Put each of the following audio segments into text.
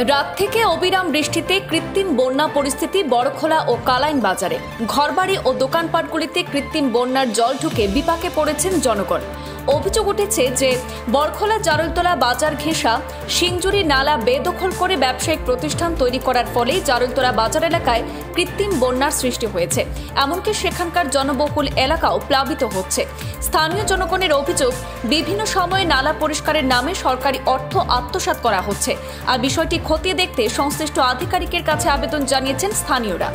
রাত থেকে অবিরাম বৃষ্টিতে কৃত্রিম বন্যা পরিস্থিতি বড়খোলা ও কালাইন বাজারে। ঘরবাড়ি ও দোকানপাটগুলিতে কৃত্রিম বন্যার জল ঢুকে বিপাকে পড়েছেন জনগণ। অভিযোগ উঠেছে যে বড়খোলা জারুলতলা বাজার ঘেঁষা সিংজুরি নালা বেদখল করে ব্যবসায়িক প্রতিষ্ঠান তৈরি করার ফলেই জারুলতলা বাজার এলাকায় কৃত্রিম বন্যার সৃষ্টি হয়েছে। এমনকি সেখানকার জনবহুল এলাকাও প্লাবিত হচ্ছে। স্থানীয় জনগণের অভিযোগ, বিভিন্ন সময়ে নালা পরিষ্কারের নামে সরকারি অর্থ আত্মসাৎ করা হচ্ছে। আর বিষয়টি খতিয়ে দেখতে সংশ্লিষ্ট আধিকারিকের কাছে আবেদন জানিয়েছেন স্থানীয়রা।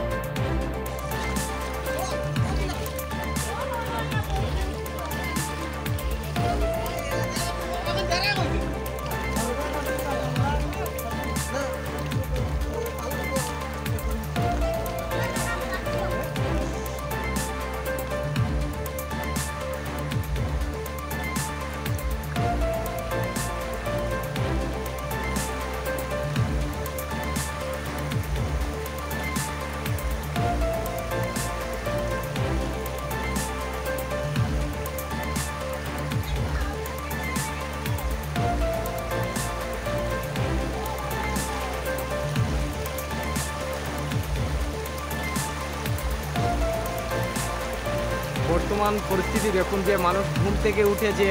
বর্তমান পরিস্থিতি দেখুন, যে মানুষ ঘুম থেকে উঠে যে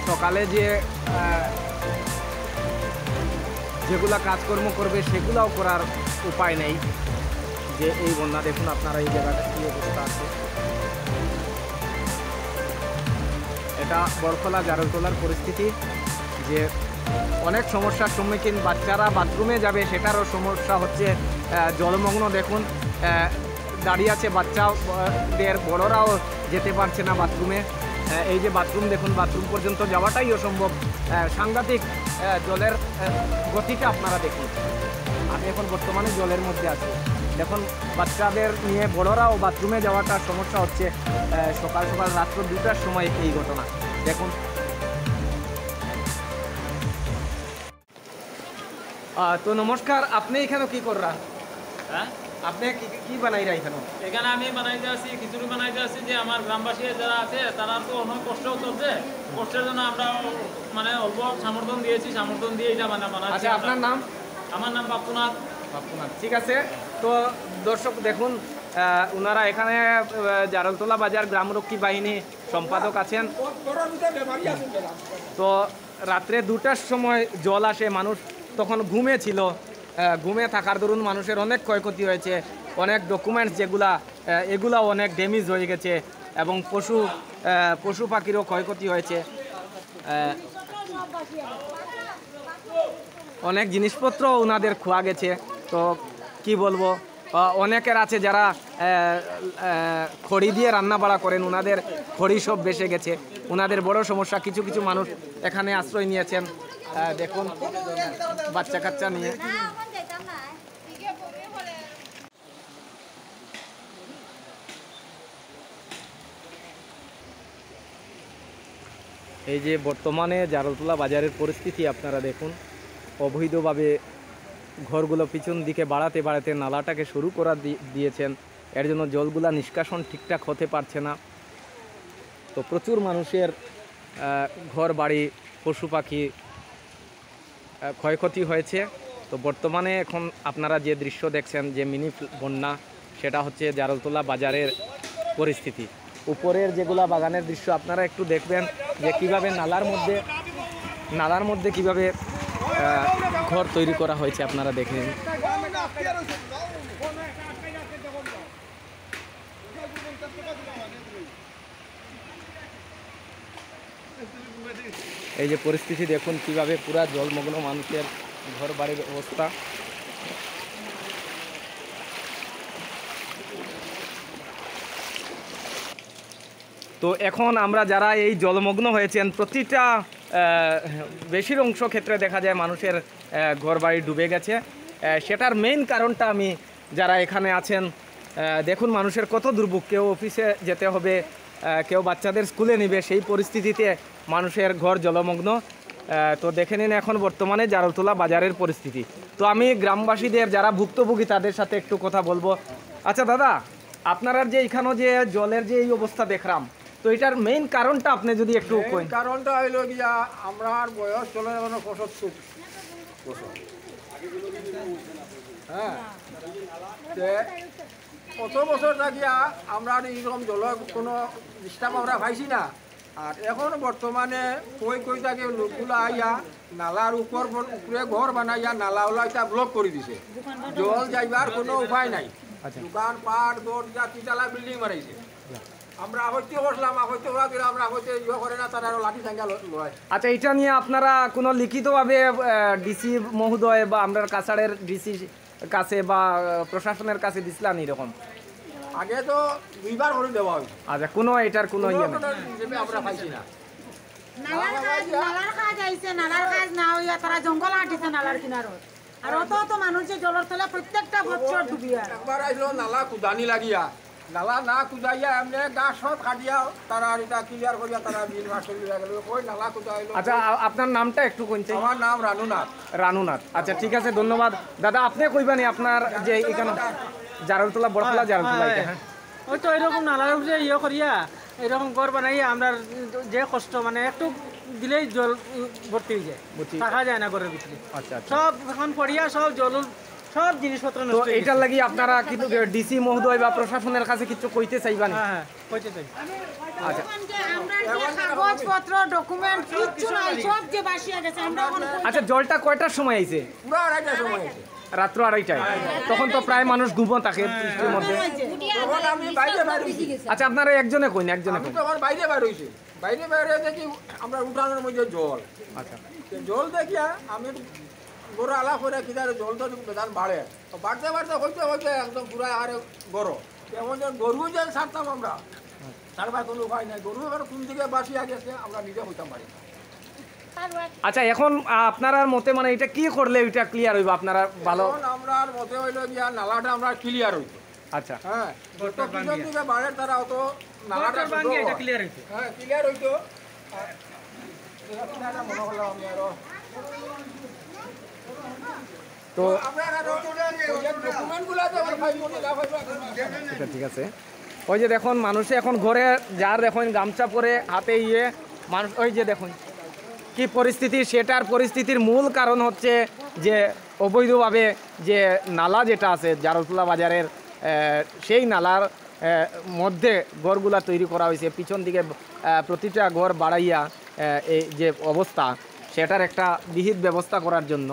সকালে যেগুলা কাজকর্ম করবে সেগুলাও করার উপায় নেই। যে এই বন্যা দেখুন আপনারা, এই জায়গাটা কী অবস্থা আছে। এটা বড়খোলা জারুলতলার পরিস্থিতি, যে অনেক সমস্যার সম্মুখীন। বাচ্চারা বাথরুমে যাবে সেটারও সমস্যা হচ্ছে। জলমগ্ন দেখুন, দাঁড়িয়ে আছে বাচ্চাদের, বড়রাও যেতে পারছে না বাথরুমে। এই যে বাথরুম দেখুন, বাথরুম পর্যন্ত যাওয়াটাই অসম্ভব। সাংঘাতিক জলের গতিটা আপনারা দেখুন। আমি এখন বর্তমানে জলের মধ্যে আছি। দেখুন, বাচ্চাদের নিয়ে বড়রাও বাথরুমে যাওয়াটা সমস্যা হচ্ছে। সকাল সকাল রাত্র 2টার সময় এই ঘটনা দেখুন। তো নমস্কার, আপনি এখানে কি কররা? হ্যাঁ, আপনি কি বানাইরা এখানে? এখানে আমি বানাইতে আসি, খিচুড়ি বানাইতে আসি। যে আমার গ্রামবাসী যারা আছে তারা তো অনেক কষ্ট চলছে। কষ্টের জন্য আমরা মানে অল্প সমর্থন দিয়েছি, সমর্থন দিয়ে এটা বানাচ্ছি। আচ্ছা, আপনার নাম? আমার নাম বাপ্পুনাথ। ঠিক আছে। তো দর্শক দেখুন, ওনারা এখানে জারুলতলা বাজার গ্রামরক্ষী বাহিনী সম্পাদক আছেন। তো রাত্রে 2টার সময় জল আসে, মানুষ তখন ঘুমে ছিল। ঘুমে থাকার দরুন মানুষের অনেক ক্ষয়ক্ষতি হয়েছে। অনেক ডকুমেন্টস এগুলাও অনেক ড্যামেজ হয়ে গেছে, এবং পশু পাখিরও ক্ষয়ক্ষতি হয়েছে। অনেক জিনিসপত্র ওনাদের খোয়া গেছে। তো কি বলবো, অনেকের আছে যারা খড়ি দিয়ে রান্না বাড়া করেন, ওনাদের খড়ি সব বেসে গেছে। ওনাদের বড় সমস্যা। কিছু কিছু মানুষ এখানে আশ্রয় নিয়েছেন, দেখুন, বাচ্চা কাচ্চা নিয়ে। এই যে বর্তমানে জারুলতলা বাজারের পরিস্থিতি আপনারা দেখুন। অবৈধভাবে ঘরগুলো পিছন দিকে বাড়াতে বাড়াতে নালাটাকে শুরু করা দিয়েছেন। এর জন্য জলগুলা নিষ্কাশন ঠিকঠাক হতে পারছে না। তো প্রচুর মানুষের ঘর বাড়ি, পশু পাখি ক্ষয়ক্ষতি হয়েছে। তো বর্তমানে এখন আপনারা যে দৃশ্য দেখছেন, যে মিনি বন্যা, সেটা হচ্ছে জারুলতলা বাজারের পরিস্থিতি। উপরের যেগুলা বাগানের দৃশ্য আপনারা একটু দেখবেন, যে কিভাবে নালার মধ্যে কিভাবে ঘর তৈরি করা হয়েছে আপনারা দেখেন। এই যে পরিস্থিতি দেখুন, কিভাবে পুরা জলমগ্ন মানুষের ঘর বাড়ির অবস্থা। তো এখন আমরা যারা এই জলমগ্ন হয়েছেন, প্রতিটা বেশির অংশ ক্ষেত্রে দেখা যায় মানুষের ঘর বাড়ি ডুবে গেছে। সেটার মেইন কারণটা আমি, যারা এখানে আছেন দেখুন, মানুষের কত দুর্ভোগ। কেউ অফিসে যেতে হবে, কেউ বাচ্চাদের স্কুলে নেবে, সেই পরিস্থিতিতে মানুষের ঘর জলমগ্ন। তো দেখে নিন এখন বর্তমানে জারুলতলা বাজারের পরিস্থিতি। তো আমি গ্রামবাসীদের যারা ভুক্তভোগী তাদের সাথে একটু কথা বলবো। আচ্ছা দাদা, আপনারা যে এখানে যে জলের যে এই অবস্থা দেখলাম, তো এটার মেইন কারণটা আপনি যদি একটু কইন। কারণটা হইল গিয়া আমরা বয়স চলে 75, বছর। হ্যাঁ, তে কত বছর থাকিয়া আমরা এইরকম জলের কোনো ডিস্টার্ব আমরা পাইছি না। আর এখন বর্তমানে কই থাকে লোকগুলো আইয়া নালার উপরে ঘর বানাইয়া নালাওলা এটা ব্লক করে দিছে, জল যাইবার কোনো উপায় নাই। দোকান পাট দরজা তিনতলা বিল্ডিং বানাইছে। আমরা হইতে বসলাম, হইতে হওয়া দিলে আমরা হইতে ইয়ে করে না, তারা লাঠি ঠাঙ্গা লড়াই। আচ্ছা, এটা নিয়ে আপনারা কোনো লিখিতভাবে ডিসি মহোদয় বা আমরা কাছাড়ের ডিসি কাছে বা প্রশাসনের কাছে দিছিলেন এরকম? আগে তো 2বার করে দেওয়া হয়েছে। আচ্ছা, কোনো এটার কোনো ইয়ে নেই? আমরা পাইছি না। নালার কাজ আইছে, নালার কাজ না হইয়া তারা জঙ্গল হাঁটিছে নালার কিনারত। আর অত মানুষ যে জলের তলে প্রত্যেকটা বছর ডুবিয়া। একবার আইলো নালা কুদানি লাগিয়া, নালা না কুদাইয়া এমনি গাছ সব কাটিয়া তারা এটা ক্লিয়ার করিয়া তারা বিল মাস চলিয়া গেল। ওই নালা কুদাইলো। আচ্ছা, আপনার নামটা একটু কইতে? আমার নাম রানুনাথ। রানুনাথ। আচ্ছা, ঠিক আছে, ধন্যবাদ দাদা। আপনি কইবানি আপনার যে এখানে জারুলতলা বড়খোলা জারুলতলা এটা? হ্যাঁ, ওই তো এরকম নালার উপরে ইয়ে করিয়া এরকম ঘর বানাই আমরা যে কষ্ট মানে একটু দিলেই জল ভর্তি হয়ে যায়, থাকা যায় না ঘরের ভিতরে। আচ্ছা আচ্ছা। সব এখন পড়িয়া সব জল সব জিনিসপত্র তো নষ্ট হয়ে এটার লাগি আপনারা কিন্তু ডিসি মহোদয় বা প্রশাসনের কাছে কিছু কইতে চাইবান? হ্যাঁ কইতে চাই। আচ্ছা, আমরা যে কাগজপত্র ডকুমেন্ট কিচ্ছু নাই, সব যে বাসিয়া গেছে। আমরা এখন আচ্ছা, জলটা কয়টার সময় আইছে? পুরো 2:30টার সময় হয়েছে। রাত্র 2:30টায়? তখন তো প্রায় মানুষ ঘুমো থাকে বৃষ্টির মধ্যে। তখন আমি বাইরে হয়েছি। আচ্ছা, আপনারা একজনে কইন, একজনে আমি কইন। তখন বাইরে হয়েছি। বাইরে দেখি আমরা উঠানোর মধ্যে জল। আচ্ছা, জল দেখিয়া আমি বড় আলাপ করে কিনারে জল তো বেদান বাড়ে, বাড়তে হইতে একদম পুরা আরে বড়। এমন গরু যে ছাড়তাম আমরা, ছাড়বার কোনো উপায় নাই। গরু এবার কোন দিকে বাসিয়া গেছে আমরা নিজে হইতাম পারি না। আচ্ছা, এখন আপনার মতে মানে এটা কি করলে এটা ক্লিয়ার হইব আপনারা ভালো? এখন আমরা মতে হইলো গিয়া নালাটা আমরা ক্লিয়ার হইতো। আচ্ছা, হ্যাঁ, যত পিছন দিকে বাড়ে তারা অত নালাটা ভাঙিয়ে এটা ক্লিয়ার হইতো। হ্যাঁ ক্লিয়ার হইতো। মনে করলাম আমি আরো তো আপনারা ডকুমেন্টগুলো তো আমার ভাই বোনে লাভ হইব। এটা ঠিক আছে। ওই যে দেখুন, মানুষে এখন ঘরে যার দেখুন গামছা পরে হাতে মানুষ, ওই যে দেখুন কি পরিস্থিতি। সেটার পরিস্থিতির মূল কারণ হচ্ছে যে অবৈধভাবে যে নালা যেটা আছে জারুলতলা বাজারের, সেই নালার মধ্যে ঘরগুলা তৈরি করা হয়েছে। পিছন দিকে প্রতিটা ঘর বাড়াইয়া এই যে অবস্থা, সেটার একটা বিহিত ব্যবস্থা করার জন্য